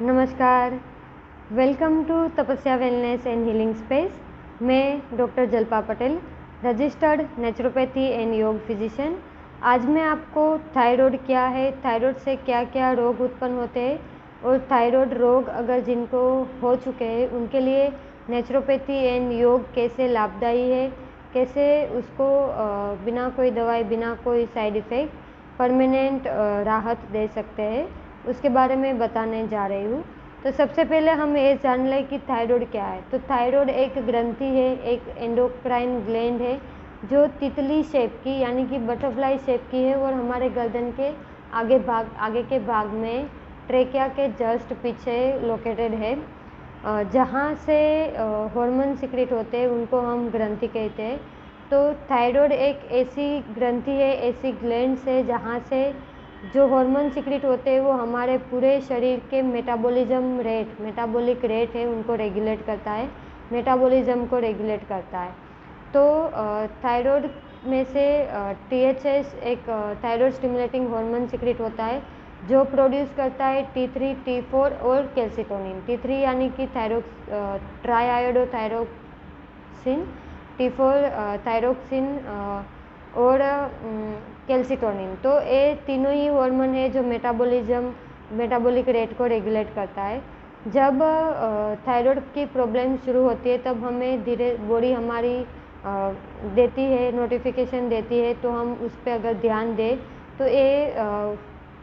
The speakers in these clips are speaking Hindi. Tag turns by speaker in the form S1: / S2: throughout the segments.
S1: नमस्कार, वेलकम टू तपस्या वेलनेस एंड हीलिंग स्पेस। मैं doctor जल्पा Patel, registered naturopathy and योग फिजिशियन। आज मैं आपको थायराइड क्या है, थायराइड से क्या क्या रोग उत्पन्न होते हैं और थायराइड रोग अगर जिनको हो चुके हैं उनके लिए नेचुरोपैथी एंड योग कैसे लाभदायी है, कैसे उसको बिना कोई दवाई, बिना कोई साइड इफ़ेक्ट परमानेंट राहत दे सकते हैं, उसके बारे में बताने जा रही हूँ। तो सबसे पहले हम ये जान लें कि थायराइड क्या है। तो थायराइड एक ग्रंथि है, एक एंडोक्राइन ग्लैंड है जो तितली शेप की यानी कि बटरफ्लाई शेप की है और हमारे गर्दन के आगे के भाग में ट्रेकिया के जस्ट पीछे लोकेटेड है। जहाँ से हार्मोन सिक्रेट होते हैं उनको हम ग्रंथि कहते हैं। तो थायराइड एक ऐसी ग्रंथि है, ऐसी ग्लैंड्स है जहाँ से जो हार्मोन सिक्रेट होते हैं वो हमारे पूरे शरीर के मेटाबॉलिक रेट है उनको रेगुलेट करता है, मेटाबॉलिज्म को रेगुलेट करता है। तो थायराइड में से THS एक थायराइड स्टिमुलेटिंग हार्मोन सिक्रेट होता है जो प्रोड्यूस करता है T3, T4 और कैल्सिटोनिन। T3 यानी कि ट्राईआयोडोथायरोक्सिन, T4 थायरोक्सिन और कैल्सिटोनिन। तो ये तीनों ही हार्मोन है जो मेटाबॉलिक रेट को रेगुलेट करता है। जब थायराइड की प्रॉब्लम शुरू होती है तब हमें धीरे बॉडी हमारी देती है, नोटिफिकेशन देती है, तो हम उस पर अगर ध्यान दें तो ये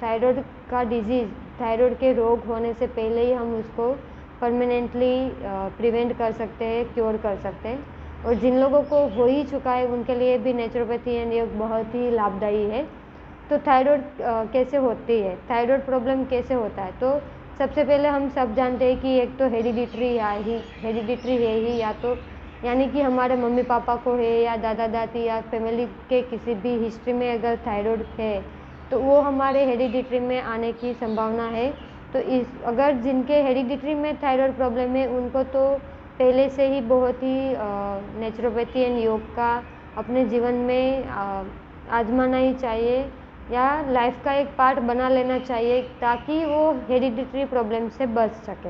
S1: थायराइड का डिजीज़, थायराइड के रोग होने से पहले ही हम उसको परमानेंटली प्रिवेंट कर सकते हैं, क्योर कर सकते हैं। और जिन लोगों को हो ही चुका है उनके लिए भी नेचुरोपैथी एंड योग बहुत ही लाभदायी है। तो थायराइड कैसे होती है, थायराइड प्रॉब्लम कैसे होता है? तो सबसे पहले हम सब जानते हैं कि एक तो हेरिडिटरी है ही, या तो यानी कि हमारे मम्मी पापा को है या दादा दादी या फैमिली के किसी भी हिस्ट्री में अगर थायराइड है तो वो हमारे हेरिडिटरी में आने की संभावना है। तो अगर जिनके हेरिडिटरी में थायराइड प्रॉब्लम है उनको तो पहले से ही बहुत ही नेचुरोपैथी एंड योग का अपने जीवन में आजमाना ही चाहिए या लाइफ का एक पार्ट बना लेना चाहिए ताकि वो हेरिडिटरी प्रॉब्लम से बच सके।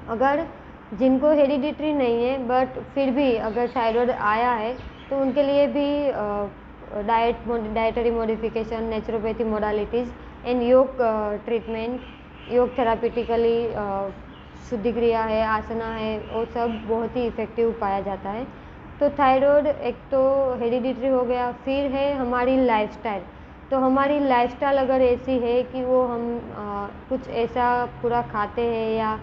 S1: अगर जिनको हेरिडिटरी नहीं है बट फिर भी अगर थायराइड आया है तो उनके लिए भी dietary modification, naturopathy modalities and योग ट्रीटमेंट, योग थेरापिटिकली शुद्धि क्रिया है, आसना है, वो सब बहुत ही इफ़ेक्टिव पाया जाता है। तो थायराइड एक तो हेरिडिटरी हो गया। फिर है हमारी लाइफस्टाइल। तो हमारी लाइफस्टाइल अगर ऐसी है कि वो हम कुछ ऐसा पूरा खाते हैं या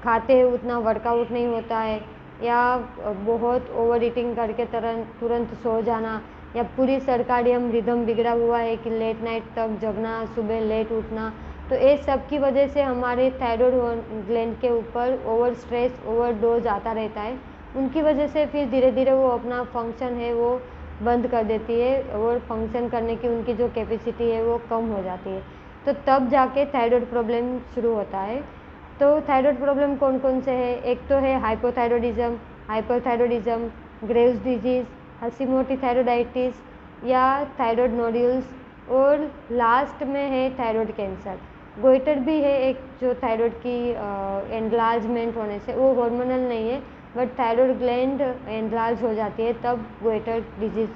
S1: खाते हैं उतना वर्कआउट नहीं होता है, या बहुत ओवर ईटिंग करके तुरंत सो जाना, या पूरी सर्काडियम रिदम बिगड़ा हुआ है कि लेट नाइट तक जगना, सुबह लेट उठना, तो ये सब की वजह से हमारे थायराइड ग्लैंड के ऊपर ओवर स्ट्रेस, ओवर डोज आता रहता है। उनकी वजह से फिर धीरे धीरे वो अपना फंक्शन है वो बंद कर देती है और फंक्शन करने की उनकी जो कैपेसिटी है वो कम हो जाती है। तो तब जाके थायराइड प्रॉब्लम शुरू होता है। तो थायराइड प्रॉब्लम कौन कौन से है? एक तो है hypothyroidism, hyperthyroidism, Graves disease, Hashimoto thyroiditis या थायराइड नोड्यूल्स, और लास्ट में है थायराइड कैंसर। गोइटर भी है एक, जो थायराइड की एनलार्जमेंट होने से, वो हार्मोनल नहीं है बट थायराइड ग्लैंड एनलार्ज हो जाती है तब गोइटर डिजीज़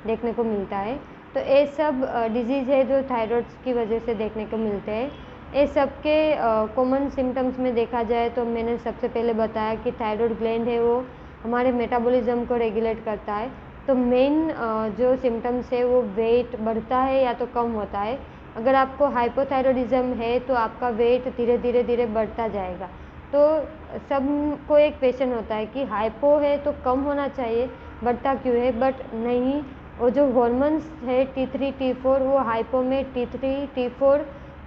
S1: देखने को मिलता है। तो ये सब डिजीज़ है जो थायराइड की वजह से देखने को मिलते हैं। ये सब के कॉमन सिम्टम्स में देखा जाए तो मैंने सबसे पहले बताया कि थायराइड ग्लैंड है वो हमारे मेटाबॉलिज्म को रेगुलेट करता है। तो मेन जो सिम्टम्स है वो वेट बढ़ता है या तो कम होता है। अगर आपको हाइपोथायरॉयडिज्म है तो आपका वेट धीरे धीरे बढ़ता जाएगा। तो सबको एक क्वेश्चन होता है कि हाइपो है तो कम होना चाहिए, बढ़ता क्यों है? बट नहीं, वो जो हॉर्मोन्स है T3, T4, वो हाइपो में T3, T4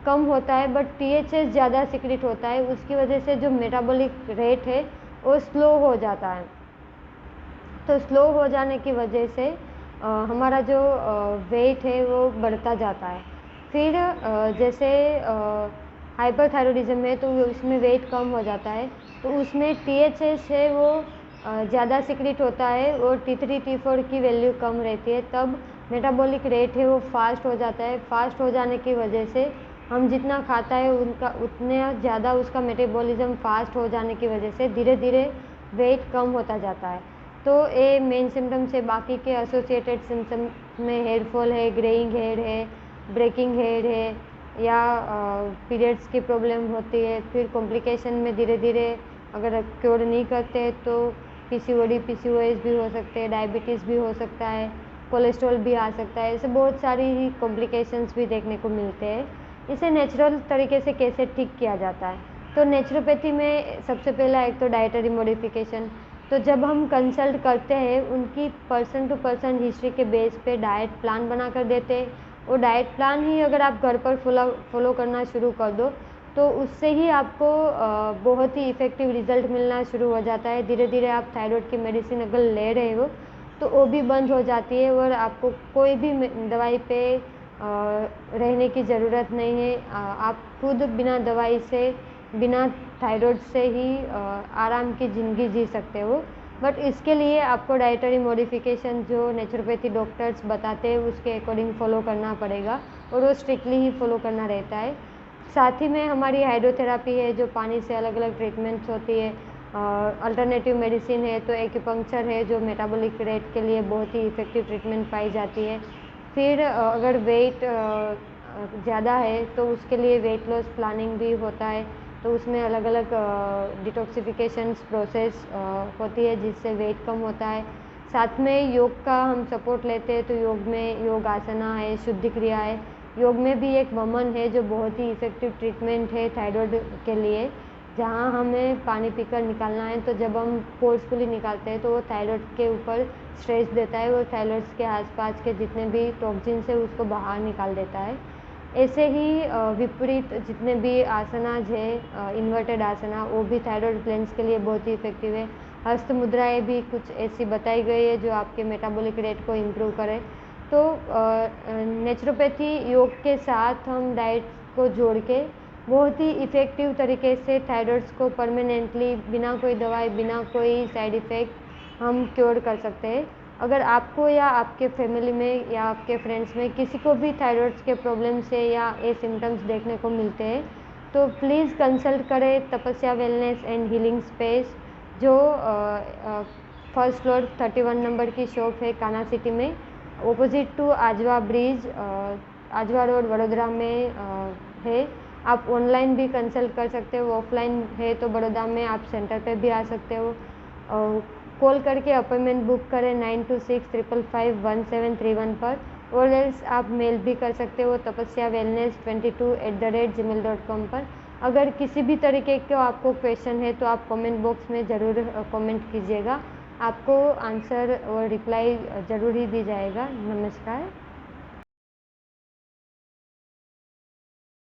S1: कम होता है बट THS ज़्यादा सिक्रेट होता है। उसकी वजह से जो मेटाबॉलिक रेट है वो स्लो हो जाता है। तो स्लो हो जाने की वजह से हमारा जो वेट है वो बढ़ता जाता है। फिर जैसे हाइपरथायरॉयडिज्म है तो उसमें वेट कम हो जाता है, तो उसमें THS है वो ज़्यादा सिक्रेट होता है और T3, T4 की वैल्यू कम रहती है, तब मेटाबॉलिक रेट है वो फास्ट हो जाता है। फास्ट हो जाने की वजह से हम जितना खाता है उनका उतने ज़्यादा उसका मेटाबॉलिज्म फास्ट हो जाने की वजह से धीरे धीरे वेट कम होता जाता है। तो ये मेन सिम्टम्स है। बाकी के एसोसिएटेड सिम्टम में हेयर फॉल है, ग्रेइंग हेयर है, ब्रेकिंग हेयर है, या पीरियड्स की प्रॉब्लम होती है। फिर कॉम्प्लिकेशन में धीरे धीरे अगर क्योर नहीं करते तो पीसीओडी पीसीओएस भी हो सकते हैं, डायबिटीज़ भी हो सकता है, कोलेस्ट्रॉल भी आ सकता है। ऐसे बहुत सारी कॉम्प्लिकेशंस भी देखने को मिलते हैं। इसे नेचुरल तरीके से कैसे ठीक किया जाता है? तो नेचुरोपैथी में सबसे पहला एक तो डाइटरी मॉडिफिकेशन। तो जब हम कंसल्ट करते हैं उनकी पर्सन टू पर्सन हिस्ट्री के बेस पे डाइट प्लान बना कर देते हैं। वो डाइट प्लान ही अगर आप घर पर फॉलो करना शुरू कर दो तो उससे ही आपको बहुत ही इफ़ेक्टिव रिजल्ट मिलना शुरू हो जाता है। धीरे धीरे आप थायराइड की मेडिसिन अगर ले रहे हो तो वो भी बंद हो जाती है और आपको कोई भी दवाई पे रहने की ज़रूरत नहीं है। आप खुद बिना दवाई से, बिना थायराइड से ही आराम की ज़िंदगी जी सकते हो। बट इसके लिए आपको डाइटरी मॉडिफिकेशन जो नेचुरोपैथी डॉक्टर्स बताते हैं उसके अकॉर्डिंग फॉलो करना पड़ेगा और वो स्ट्रिक्टली ही फॉलो करना रहता है। साथ ही में हमारी हाइड्रोथेरापी है जो पानी से अलग अलग ट्रीटमेंट्स होती है। अल्टरनेटिव मेडिसिन है तो एक्यूपंक्चर है जो मेटाबॉलिक रेट के लिए बहुत ही इफ़ेक्टिव ट्रीटमेंट पाई जाती है। फिर अगर वेट ज़्यादा है तो उसके लिए वेट लॉस प्लानिंग भी होता है। तो उसमें अलग अलग डिटॉक्सिफिकेशंस प्रोसेस होती है जिससे वेट कम होता है। साथ में योग का हम सपोर्ट लेते हैं। तो योग में योग आसना है, शुद्धि क्रिया है। योग में भी एक वमन है जो बहुत ही इफ़ेक्टिव ट्रीटमेंट है थायराइड के लिए, जहाँ हमें पानी पीकर निकालना है। तो जब हम फोर्सफुली निकालते हैं तो वो थायराइड के ऊपर स्ट्रेस देता है और थायराइड के आसपास के जितने भी टॉक्सिन्स है उसको बाहर निकाल देता है। ऐसे ही विपरीत जितने भी आसनाज है, इन्वर्टेड आसना, वो भी थायराइड ग्लैंड्स के लिए बहुत ही इफेक्टिव है। हस्त मुद्राएँ भी कुछ ऐसी बताई गई है जो आपके मेटाबॉलिक रेट को इम्प्रूव करे। तो नेचुरोपैथी योग के साथ हम डाइट को जोड़ के बहुत ही इफ़ेक्टिव तरीके से थायराइड्स को परमानेंटली बिना कोई दवाई, बिना कोई साइड इफ़ेक्ट हम क्योर कर सकते हैं। अगर आपको या आपके फैमिली में या आपके फ्रेंड्स में किसी को भी थायराइड्स के प्रॉब्लम से या ये सिम्टम्स देखने को मिलते हैं तो प्लीज़ कंसल्ट करें Tapasya wellness and healing space, जो फर्स्ट फ्लोर 31 नंबर की शॉप है कान्हा सिटी में, opposite to Ajwa bridge, Ajwa road, Vadodara में है। आप ऑनलाइन भी कंसल्ट कर सकते हो, ऑफलाइन है तो बड़ौदा में आप सेंटर पे भी आ सकते हो। कॉल करके अपॉइंटमेंट बुक करें 9265551731 पर, और एल्स आप मेल भी कर सकते हो tapasyaWellness22@gmail.com पर। अगर किसी भी तरीके का आपको क्वेश्चन है तो आप कमेंट बॉक्स में ज़रूर कमेंट कीजिएगा, आपको आंसर और रिप्लाई ज़रूर ही दी जाएगा। नमस्कार।